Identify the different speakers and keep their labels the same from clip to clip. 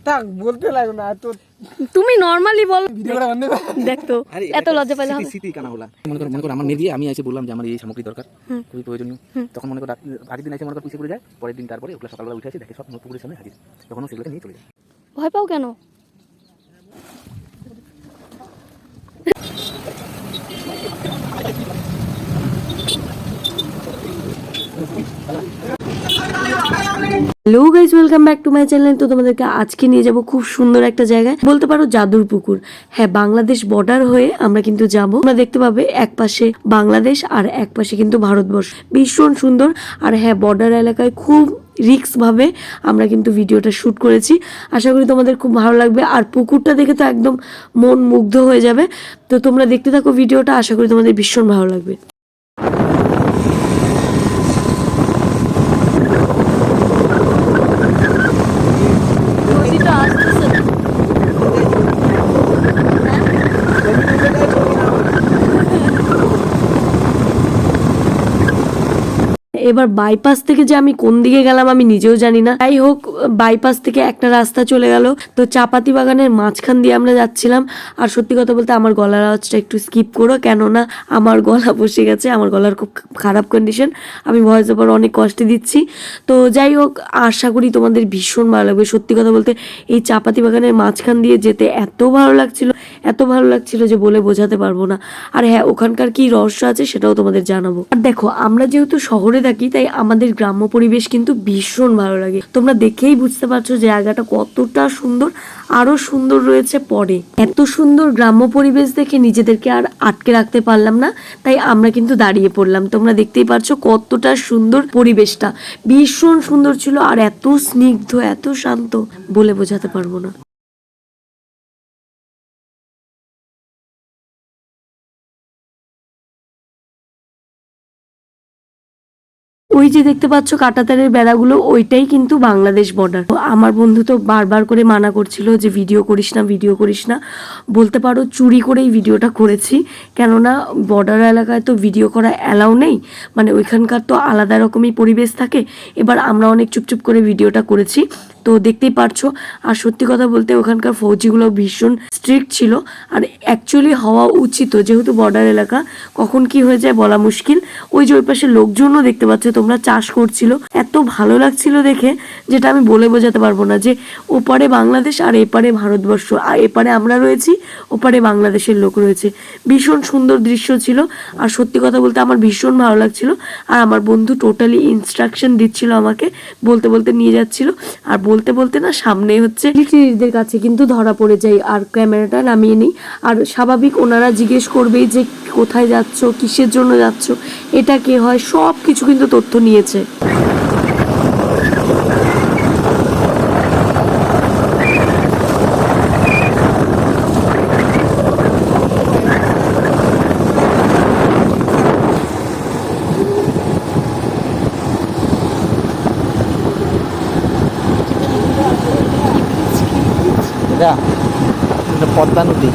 Speaker 1: থাক বলতে লাগো না তো,
Speaker 2: তুমি নরমালি বল।
Speaker 1: ভিডিও করা বন্ধ কর।
Speaker 2: দেখ তো এত লজ্জা পেলে হবে?
Speaker 3: স্মৃতি কানাগুলা মনে করো আমার মেয়ে দিয়ে আমি এসে বললাম যে আমার এই সামগ্রী দরকার, খুবই প্রয়োজনীয়। তখন মনে করো আগের দিন এসে মনে করো পিছিয়ে পড়ে যায়, পরের দিন তারপরে ওগুলো সকালবেলা উঠে আসি দেখে সব পুকুরের সামনে হাজির, তখন সেগুলোকে নিয়ে চলে যায়।
Speaker 2: ভয় পাও কেন? Hello guys, welcome back to my channel. তো তোমাদেরকে আজকে নিয়ে যাব খুব সুন্দর একটা জায়গায়, বলতে পারো জাদুর পুকুর। হ্যাঁ, বাংলাদেশ বর্ডার হয়ে আমরা কিন্তু যাব। তোমরা দেখতে পাবে এক পাশে বাংলাদেশ আর এক পাশে কিন্তু ভারতবর্ষ, ভীষণ সুন্দর। আর হ্যাঁ, বর্ডার এলাকায় খুব রিস্ক ভাবে আমরা কিন্তু ভিডিওটা শুট করেছি। আশা করি তোমাদের খুব ভালো লাগবে। আর পুকুরটা দেখে তো একদম মন মুগ্ধ হয়ে যাবে। তো তোমরা দেখতে থাকো ভিডিওটা, আশা করি তোমাদের ভীষণ ভালো লাগবে। এবার বাইপাস থেকে যে আমি কোন দিকে গেলাম আমি নিজেও জানি না। যাই হোক, বাইপাস থেকে একটা রাস্তা চলে গেল, তো চাপাতি বাগানের মাঝখান দিয়ে আমরা যাচ্ছিলাম। আর সত্যি কথা বলতে আমার গলার আওয়াজটা একটু স্কিপ করো, কেননা আমার গলা বসে গেছে, আমার গলার খুব খারাপ কন্ডিশন, আমি ভয়েস ওভার অনেক কষ্টে দিচ্ছি। তো যাই হোক, আশা করি তোমাদের ভীষণ ভালো লাগবে। সত্যি কথা বলতে এই চাপাতি বাগানের মাঝখান দিয়ে যেতে এত ভালো লাগছিল, এত ভালো লাগছিল যে বলে বোঝাতে পারবো না। আর হ্যাঁ, ওখানকার কি রহস্য আছে সেটাও তোমাদের জানাবো। আর দেখো, আমরা যেহেতু শহরে থাকি তাই আমাদের গ্রাম্য পরিবেশ কিন্তু ভীষণ ভালো লাগে। তোমরা দেখেই বুঝতে পারছো জায়গাটা কতটা সুন্দর, আরো সুন্দর রয়েছে পরে। এত সুন্দর গ্রাম্য পরিবেশ দেখে নিজেদেরকে আর আটকে রাখতে পারলাম না, তাই আমরা কিন্তু দাঁড়িয়ে পড়লাম। তোমরা দেখতেই পারছো কতটা সুন্দর পরিবেশটা, ভীষণ সুন্দর ছিল। আর এত স্নিগ্ধ, এত শান্ত, বলে বোঝাতে পারবো না। ওই যে দেখতে পাচ্ছ কাঁটাতারের বেড়াগুলো, ওইটাই কিন্তু বাংলাদেশ বর্ডার। আমার বন্ধু তো বারবার করে মানা করছিল যে ভিডিও করিস না, ভিডিও করিস না। বলতে পারো চুরি করেই ভিডিওটা করেছি, কেননা বর্ডার এলাকায় তো ভিডিও করা অ্যালাউ নেই, মানে ওইখানকার তো আলাদা রকমই পরিবেশ থাকে। এবার আমরা অনেক চুপচুপ করে ভিডিওটা করেছি, তো দেখতেই পারছো। আর সত্যি কথা বলতে ওখানকার ফৌজিগুলো ভীষণ স্ট্রিক্ট ছিল, আর অ্যাকচুয়ালি হওয়া উচিত, যেহেতু বর্ডার এলাকা কখন কি হয়ে যায় বলা মুশকিল। ওই যে ওই পাশে লোকজনও দেখতে পাচ্ছ তোমরা, চাষ করছিল, এত ভালো লাগছিল দেখে যেটা আমি বলে বোঝাতে পারবো না। যে ওপারে বাংলাদেশ আর এপারে ভারতবর্ষ, আর এপারে আমরা রয়েছি, ওপারে বাংলাদেশের লোক রয়েছে। ভীষণ সুন্দর দৃশ্য ছিল। আর সত্যি কথা বলতে আমার ভীষণ ভালো লাগছিল। আর আমার বন্ধু টোটালি ইনস্ট্রাকশন দিচ্ছিল আমাকে, বলতে বলতে নিয়ে যাচ্ছিল। আর বলতে বলতে না, সামনে হচ্ছে মিলিটারিদের কাছে কিন্তু ধরা পড়ে যাই, আর ক্যামেরাটা নামিয়ে নিই। আর স্বাভাবিক ওনারা জিজ্ঞেস করবেই যে কোথায় যাচ্ছ, কিসের জন্য যাচ্ছ, এটা কে হয়, সব কিছু কিন্তু তথ্য নিয়েছে।
Speaker 3: এটা পদ্মা নদী।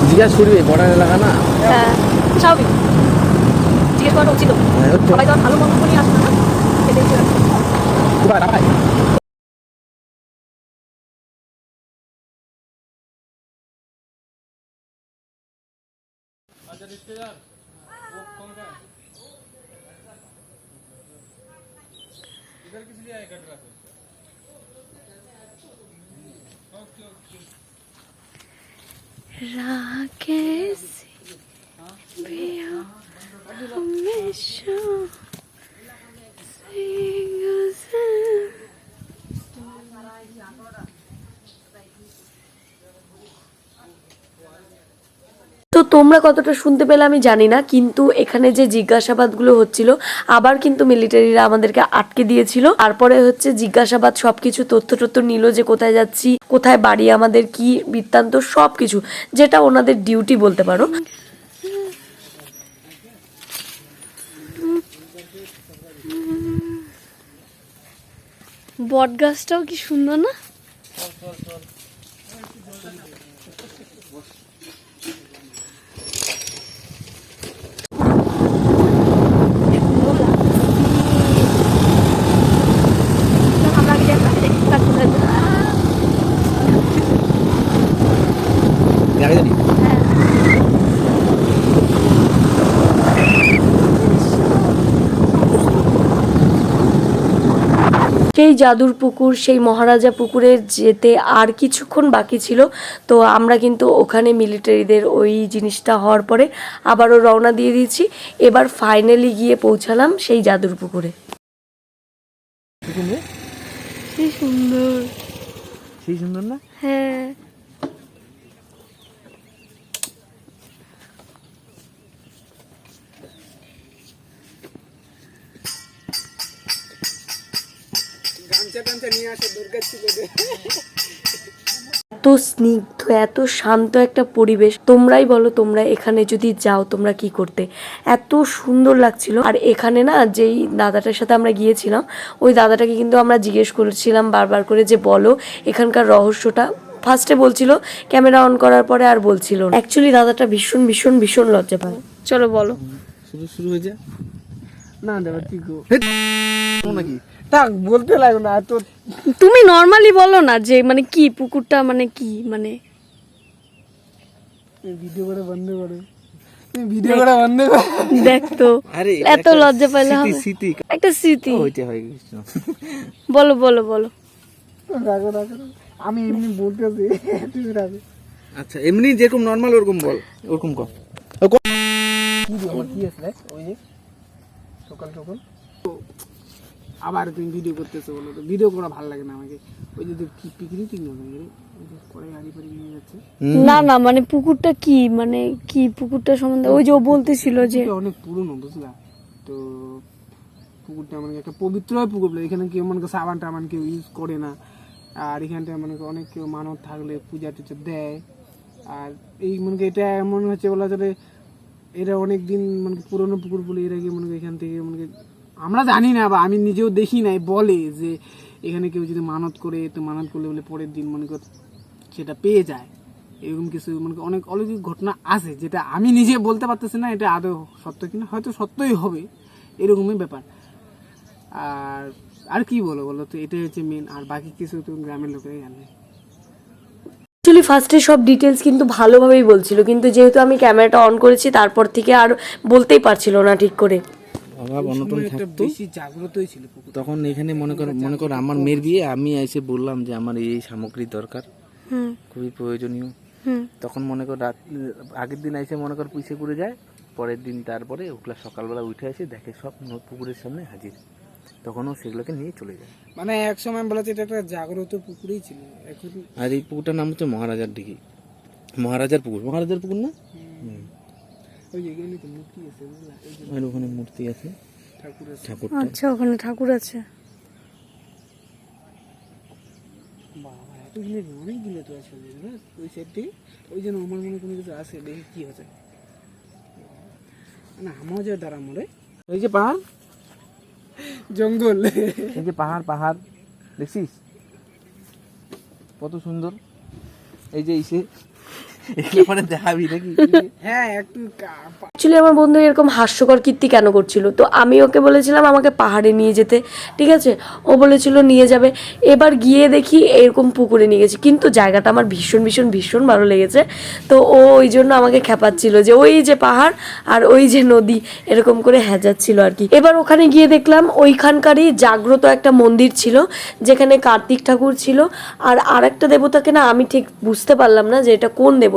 Speaker 3: জিজ্ঞাসা করবে বর্ডার এলাকা না,
Speaker 2: স্বাভাবিক জিজ্ঞেস করা উচিত। সবাই তো ভালো মন্দ করে আসবে না, राकेश पिया हमेशा তো তোমরা কতটা শুনতে পেলে আমি জানি না, কিন্তু এখানে যে জিজ্ঞাসাবাদগুলো হচ্ছিল, আবার কিন্তু মিলিটারিরা আমাদেরকে আটকে দিয়েছিল। তারপরে হচ্ছে জিজ্ঞাসাবাদ, সবকিছু তথ্য নিল, যে কোথায় যাচ্ছি, কোথায় বাড়ি, আমাদের কি বৃত্তান্ত, সবকিছু, যেটা ওনাদের ডিউটি বলতে পারো। বট গাছটাও কি সুন্দর না? জাদুর পুকুর, সেই মহারাজা পুকুরে যেতে আর কিছুক্ষণ বাকি ছিল। তো আমরা কিন্তু ওখানে মিলিটারিদের ওই জিনিসটা হওয়ার পরে আবারও রওনা দিয়ে দিয়েছি। এবার ফাইনালি গিয়ে পৌঁছালাম সেই জাদুর পুকুরে। কি সুন্দর,
Speaker 3: সেই সুন্দর না?
Speaker 2: হ্যাঁ। এত স্নিগ্ধ, এত শান্ত একটা পরিবেশ। তোমরাই বলো, তোমরা এখানে যদি যাও তোমরা কি করতে? এত সুন্দর লাগছিল। আর এখানে না, যেই দাদাটার সাথে আমরা গিয়েছিলাম, ওই দাদাটাকে কিন্তু আমরা জিজ্ঞেস করেছিলাম বারবার করে যে বলো এখানকার রহস্যটা। ফার্স্টে বলছিল, ক্যামেরা অন করার পরে আর বলছিল না। অ্যাকচুয়ালি দাদাটা ভীষণ ভীষণ ভীষণ লজ্জা পায়। চলো বলো।
Speaker 3: শুরু হয়ে যায়
Speaker 1: না দেবা তুই নাকি থাক, বলতে লাগো না তো।
Speaker 2: তুমি নর্মালি বলো না যে মানে কি পুকুরটা মানে কি মানে।
Speaker 1: ভিডিও করে বন্ধ করে, তুমি ভিডিও করে বন্ধ করে।
Speaker 2: দেখ তো,
Speaker 3: আরে
Speaker 2: এত লজ্জা পাইলে হবে?
Speaker 3: স্মৃতি
Speaker 2: একটা স্মৃতি।
Speaker 3: ওইটা হয়ে গেছে।
Speaker 2: বলো বলো বলো।
Speaker 1: রাখো রাখো, আমি এমনি বলতেছি, তুমি রাখো।
Speaker 3: আচ্ছা, এমনি যেরকম নরমাল ওরকম বল, ওরকম কর।
Speaker 1: কি দিয়ে আমার কি আছে ওই যে সকাল সকাল আবার তুমি ভিডিও করতেছো বলো তো? ভিডিও করা ভালো লাগে না আমাকে। ওই যে কি পিকনিক করে গাড়ি পাড়ি নিয়ে যাচ্ছে।
Speaker 2: না না, মানে পুকুরটা কি, মানে কি পুকুরটা সম্বন্ধে ওই যে ও বলতেছিল যে
Speaker 1: অনেক পুরনো, বুঝলা তো। পুকুরটা মানে একটা পবিত্র পুকুর, এখানে কেউ মনে করে সাবান টাবান কেউ ইউজ করে না। আর এখানটায় মনে অনেক কেউ মানত থাকলে পূজা টুজা দেয়। আর এই মনে এটা এমন হচ্ছে বলা চলে, এরা অনেক দিন মানে পুরনো পুকুর বলে এর আগে মনে এখান থেকে মনে আমরা জানি না, বা আমি নিজেও দেখি নাই, বলে যে এখানে কেউ যদি মানত করে, তো মানত করলে বলে পরের দিন মনে কর সেটা পেয়ে যায়। এরকম কিছু মানে অনেক অলৌকিক ঘটনা আছে, যেটা আমি নিজে বলতে পারতেছি না এটা আদৌ সত্য কিনা। হয়তো সত্যই হবে, এরকমই ব্যাপার। আর আর কি বলো বলো তো, এটাই হচ্ছে মেন। আর বাকি কিছু তো গ্রামের লোকেরাই জানে।
Speaker 2: অ্যাকচুয়ালি ফার্স্টে সব ডিটেলস কিন্তু ভালোভাবেই বলছিল, কিন্তু যেহেতু আমি ক্যামেরাটা অন করেছি তারপর থেকে আর বলতেই পারছিল না ঠিক করে।
Speaker 3: অভাব অনটন থাকতো,
Speaker 1: বেশি জাগ্রতই ছিল পুকুর।
Speaker 3: তখন এখানে মনে কর আমার মেয়ের বিয়ে, আমি এসে বললাম যে আমার এই সামগ্রী দরকার, খুবই প্রয়োজনীয়। তখন মনে কর আগের দিন এসে মনে কর পুষে করে যায়, পরের দিন তারপরে ওগুলা সকালবেলা উঠে আসে দেখে সব পুকুরের সামনে হাজির, তখনও সেগুলোকে নিয়ে চলে যায়।
Speaker 1: মানে এক সময় বলা যায় এটা একটা জাগ্রত পুকুরই ছিল। এখন
Speaker 3: আর এই পুকুরটার নাম হচ্ছে মহারাজার দিঘি, মহারাজার পুকুর না?
Speaker 1: ওই যে এখানে তো মূর্তি আছে, বুঝলা?
Speaker 3: আর ওখানে মূর্তি আছে,
Speaker 1: ঠাকুর আছে।
Speaker 3: ঠাকুরটা।
Speaker 2: আচ্ছা, ওখানে ঠাকুর আছে।
Speaker 1: বাবা এতগুলো অনেকগুলো তো আছে ওই সাইড থেকে। ওই জন্য আমার মনে কোনো কিছু আছে, দেখি কি হচ্ছে না। আমার যে দ্বারা মরে
Speaker 3: এই যে পাহাড়,
Speaker 1: জঙ্গল,
Speaker 3: এই যে পাহাড় দেখছিস কত সুন্দর। এই যে ইসে এখানে দেখাবি নাকি?
Speaker 1: হ্যাঁ একটু
Speaker 2: অ্যাকচুয়ালি আমার বন্ধু এরকম হাস্যকর কীর্তি কেন করছিল, তো আমি ওকে বলেছিলাম আমাকে পাহাড়ে নিয়ে যেতে, ঠিক আছে? ও বলেছিল নিয়ে যাবে। এবার গিয়ে দেখি এরকম পুকুরে নিয়ে গেছি, কিন্তু জায়গাটা আমার ভীষণ ভীষণ ভীষণ ভালো লেগেছে। তো ও ওই জন্য আমাকে খেপাচ্ছিল যে ওই যে পাহাড় আর ওই যে নদী, এরকম করে হ্যাজাচ্ছিল আর কি। এবার ওখানে গিয়ে দেখলাম ওইখানকারই জাগ্রত একটা মন্দির ছিল, যেখানে কার্তিক ঠাকুর ছিল। আর একটা দেবতাকে না আমি ঠিক বুঝতে পারলাম না যে এটা কোন দেবতা,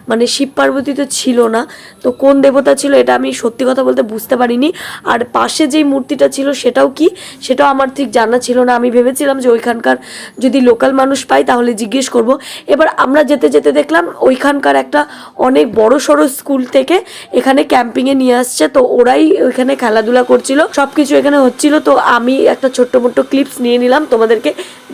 Speaker 2: মানে শিব পার্বতী তো ছিল না, তো কোন দেবতা ছিল এটা আমি সত্যি কথা বলতে বুঝতে পারিনি। আর পাশে যেই মূর্তিটা ছিল সেটাও কি, সেটাও আমার ঠিক জানা ছিল না। আমি ভেবেছিলাম যে ওইখানকার যদি লোকাল মানুষ পাই তাহলে জিজ্ঞেস করব। এবার আমরা যেতে যেতে দেখলাম ওইখানকার একটা অনেক বড় সড়ো স্কুল থেকে এখানে ক্যাম্পিংয়ে নিয়ে আসছে, তো ওরাই ওইখানে খেলাধুলা করছিল, সব কিছু এখানে হচ্ছিল। তো আমি একটা ছোট্ট মোট্ট ক্লিপস নিয়ে নিলাম তোমাদেরকে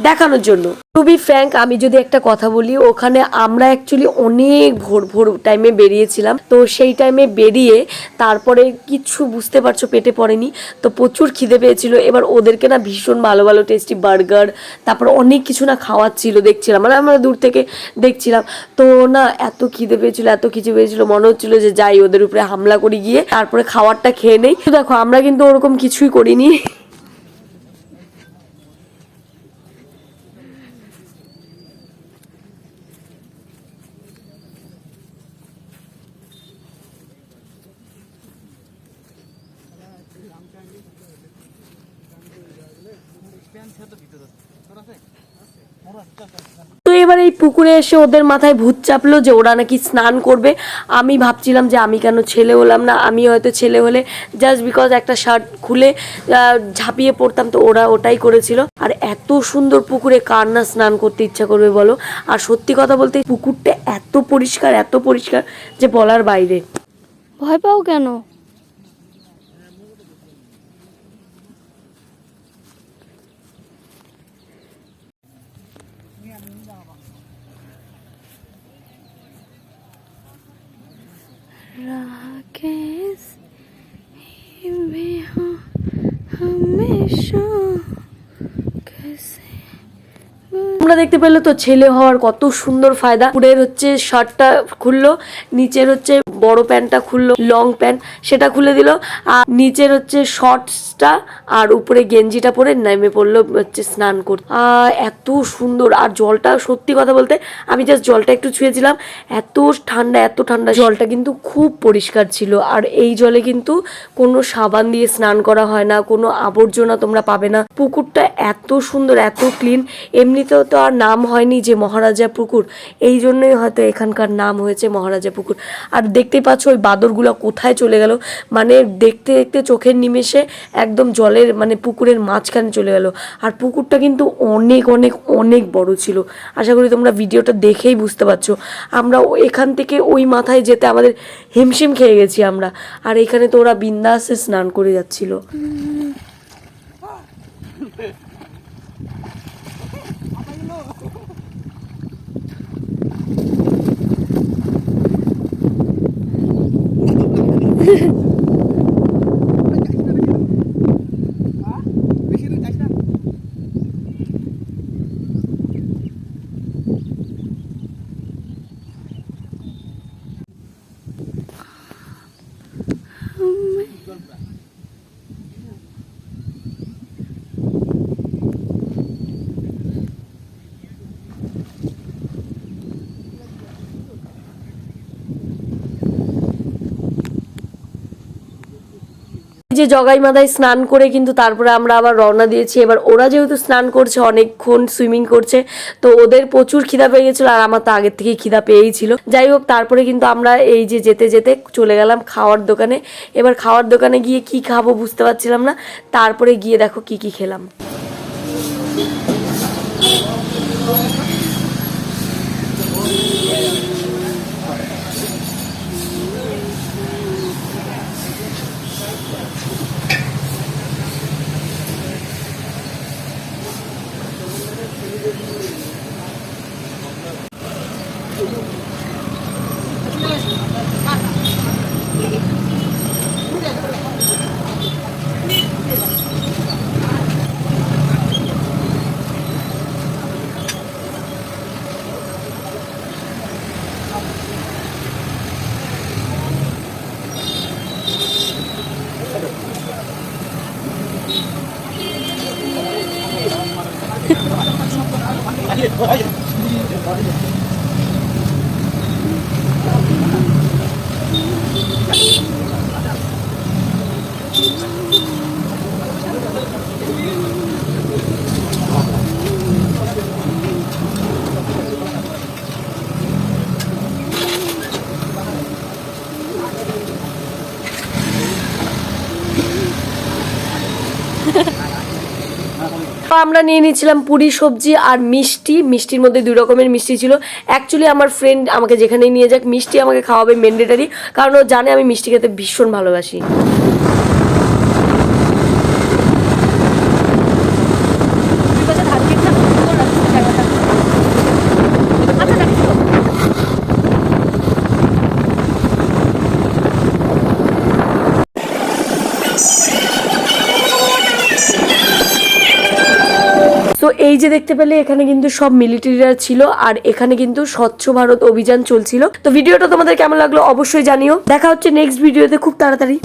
Speaker 2: দেখানোর জন্য। টু বি ফ্র্যাঙ্ক, আমি যদি একটা কথা বলি, ওখানে আমরা অ্যাকচুয়ালি অনেক ভোর ভোর টাইমে বেরিয়েছিলাম। তো সেই টাইমে বেরিয়ে তারপরে কিছু বুঝতে পারছো পেটে পড়েনি, তো প্রচুর খিদে পেয়েছিল। এবার ওদেরকে না ভীষণ ভালো ভালো টেস্টি বার্গার, তারপর অনেক কিছু না খাওয়াচ্ছিল, দেখছিলাম মানে আমরা দূর থেকে দেখছিলাম। তো না এত খিদে পেয়েছিল মনে হচ্ছিল যে যাই ওদের উপরে হামলা করি গিয়ে তারপরে খাবারটা খেয়ে নেই। তো দেখো আমরা কিন্তু ওরকম কিছুই করিনি।
Speaker 3: স্ট্যান্ড ছিল তো ভিতরে
Speaker 2: তো এবার এই পুকুরে এসে ওদের মাথায় ভূত চাপলো যে ওরা নাকি স্নান করবে। আমি ভাবছিলাম যে আমি কেন ছেলে হলাম না, আমি হয়তো ছেলে হলে জাস্ট বিকজ একটা শার্ট খুলে ঝাঁপিয়ে পড়তাম, তো ওরা ওটাই করেছিল। আর এত সুন্দর পুকুরে কার না স্নান করতে ইচ্ছা করবে বলো। আর সত্যি কথা বলতে পুকুরটা এত পরিষ্কার যে বলার বাইরে।
Speaker 4: ভয় পাও কেন? राकेश भी हो हमेशा कैसे।
Speaker 2: তোমরা দেখতে পেলে তো ছেলে হওয়ার কত সুন্দর ফায়দা। উপরের হচ্ছে শার্টটা খুললো, নিচের হচ্ছে বড় প্যান্টটা খুললো, লং প্যান্ট সেটা খুলে দিল, আর নিচের হচ্ছে শর্টসটা আর উপরে গেঞ্জিটা পরে নেমে পড়লো হচ্ছে স্নান করতে। এত সুন্দর। আর জলটা সত্যি কথা বলতে আমি জাস্ট জলটা একটু ছুঁয়েছিলাম, এত ঠান্ডা জলটা কিন্তু খুব পরিষ্কার ছিল। আর এই জলে কিন্তু কোনো সাবান দিয়ে স্নান করা হয় না, কোনো আবর্জনা তোমরা পাবে না। পুকুরটা এত সুন্দর, এত ক্লিন। এমনিতেও তো আর নাম হয়নি যে মহারাজা পুকুর, এই জন্যই হয়তো এখানকার নাম হয়েছে মহারাজা পুকুর। আর দেখতেই পাচ্ছ ওই বাদরগুলো কোথায় চলে গেল, মানে দেখতে দেখতে চোখের নিমেষে একদম জলের মানে পুকুরের মাঝখানে চলে গেল। আর পুকুরটা কিন্তু অনেক অনেক অনেক বড় ছিল। আশা করি তোমরা ভিডিওটা দেখেই বুঝতে পারছো। আমরা এখান থেকে ওই মাথায় যেতে আমাদের হিমশিম খেয়ে গেছি আমরা। আর এখানে তো ওরা বিন্দাসে স্নান করে যাচ্ছিল। যে জগাই মাথায় স্নান করে কিন্তু তারপরে আমরা আবার রওনা দিয়েছি। এবার ওরা যেহেতু স্নান করছে, অনেকক্ষণ সুইমিং করছে, তো ওদের প্রচুর খিদা পেয়ে গেছিলো, আর আমার তো আগের থেকেই খিদা পেয়েই ছিল। যাই হোক, তারপরে কিন্তু আমরা এই যে যেতে যেতে চলে গেলাম খাওয়ার দোকানে। এবার খাওয়ার দোকানে গিয়ে কি খাবো বুঝতে পারছিলাম না, তারপরে গিয়ে দেখো কি কি খেলাম। আমরা নিয়ে নিয়েছিলাম পুরি সবজি আর মিষ্টি। মিষ্টির মধ্যে 2 রকমের মিষ্টি ছিল। অ্যাকচুয়ালি আমার ফ্রেন্ড আমাকে যেখানেই নিয়ে যাক মিষ্টি আমাকে খাওয়াবে ম্যান্ডেটারি, কারণ ও জানে আমি মিষ্টি খেতে ভীষণ ভালোবাসি। তো এই যে দেখতে পেলে এখানে কিন্তু সব মিলিটারিরা ছিল, আর এখানে কিন্তু স্বচ্ছ ভারত অভিযান চলছিল। তো ভিডিওটা তোমাদের কেমন লাগলো অবশ্যই জানিও। দেখা হচ্ছে নেক্সট ভিডিওতে খুব তাড়াতাড়ি।